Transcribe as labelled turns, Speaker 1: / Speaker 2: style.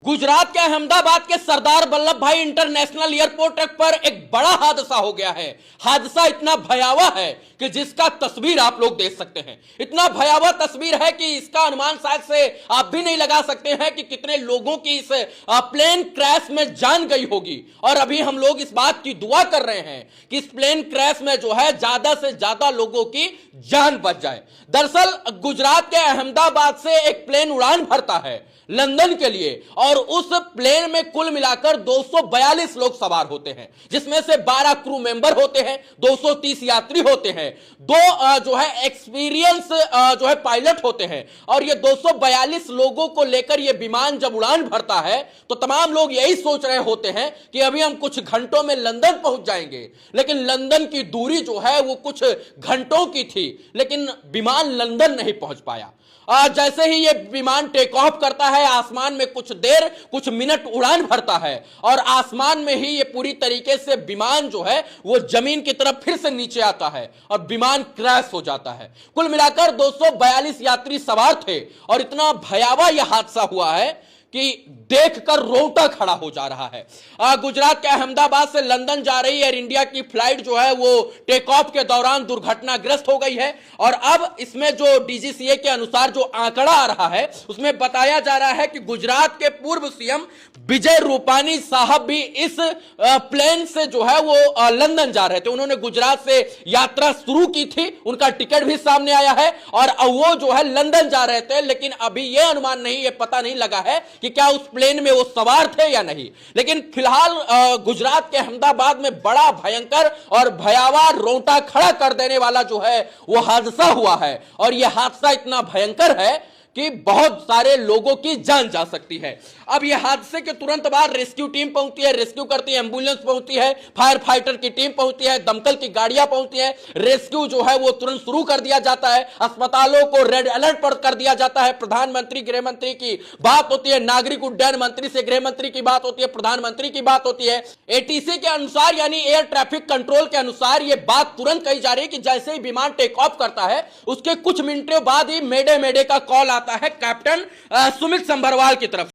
Speaker 1: गुजरात के अहमदाबाद के सरदार वल्लभ भाई इंटरनेशनल एयरपोर्ट पर एक बड़ा हादसा हो गया है। हादसा इतना भयावह है कि जिसका तस्वीर आप लोग देख सकते हैं। इतना भयावह तस्वीर है कि इसका अनुमान शायद से आप भी नहीं लगा सकते हैं कि कितने लोगों की इस प्लेन क्रैश में जान गई होगी। और अभी हम लोग इस बात की दुआ कर रहे हैं कि इस प्लेन क्रैश में जो है ज्यादा से ज्यादा लोगों की जान बच जाए। दरअसल गुजरात के अहमदाबाद से एक प्लेन उड़ान भरता है लंदन के लिए और उस प्लेन में कुल मिलाकर 242 लोग सवार होते हैं, जिसमें से 12 क्रू मेंबर होते हैं, 230 यात्री होते हैं, दो जो है एक्सपीरियंस जो है पायलट होते हैं। और ये 242 लोगों को लेकर ये विमान जब उड़ान भरता है तो तमाम लोग यही सोच रहे होते हैं कि अभी हम कुछ घंटों में लंदन पहुंच जाएंगे। लेकिन लंदन की दूरी जो है वो कुछ घंटों की थी, लेकिन विमान लंदन नहीं पहुंच पाया। जैसे ही ये विमान टेक ऑफ करता है, आसमान में कुछ देर कुछ मिनट उड़ान भरता है और आसमान में ही ये पूरी तरीके से विमान जो है वो जमीन की तरफ फिर से नीचे आता है और विमान क्रैश हो जाता है। कुल मिलाकर 242 यात्री सवार थे और इतना भयावह यह हादसा हुआ है कि देखकर रोंगटा खड़ा हो जा रहा है। गुजरात के अहमदाबाद से लंदन जा रही एयर इंडिया की फ्लाइट जो है वो टेक ऑफ के दौरान दुर्घटनाग्रस्त हो गई है। और अब इसमें जो डीजीसीए के अनुसार जो आंकड़ा आ रहा है उसमें बताया जा रहा है कि गुजरात के पूर्व सीएम विजय रूपानी साहब भी इस प्लेन से जो है वो लंदन जा रहे थे। उन्होंने गुजरात से यात्रा शुरू की थी, उनका टिकट भी सामने आया है और वो जो है लंदन जा रहे थे। लेकिन अभी यह अनुमान नहीं, यह पता नहीं लगा है कि क्या उस प्लेन में वो सवार थे या नहीं। लेकिन फिलहाल गुजरात के अहमदाबाद में बड़ा भयंकर और भयावह रोंगटा खड़ा कर देने वाला जो है वो हादसा हुआ है। और यह हादसा इतना भयंकर है कि बहुत सारे लोगों की जान जा सकती है। अब यह हादसे के तुरंत बाद रेस्क्यू टीम पहुंचती है, रेस्क्यू करती है, एम्बुलेंस पहुंचती है, फायर फाइटर की टीम पहुंचती है, दमकल की गाड़ियां पहुंचती है। रेस्क्यू जो है वो तुरंत शुरू कर दिया जाता है, अस्पतालों को रेड अलर्ट पर कर दिया जाता है। प्रधानमंत्री गृह मंत्री की बात होती है, नागरिक उड्डयन मंत्री से गृह मंत्री की बात होती है, प्रधानमंत्री की बात होती है। एटीसी के अनुसार यानी एयर ट्रैफिक कंट्रोल के अनुसार यह बात तुरंत कही जा रही है कि जैसे ही विमान टेक ऑफ करता है उसके कुछ मिनटों बाद ही मेडे मेडे का कॉल आता है कैप्टन सुमित संभरवाल की तरफ।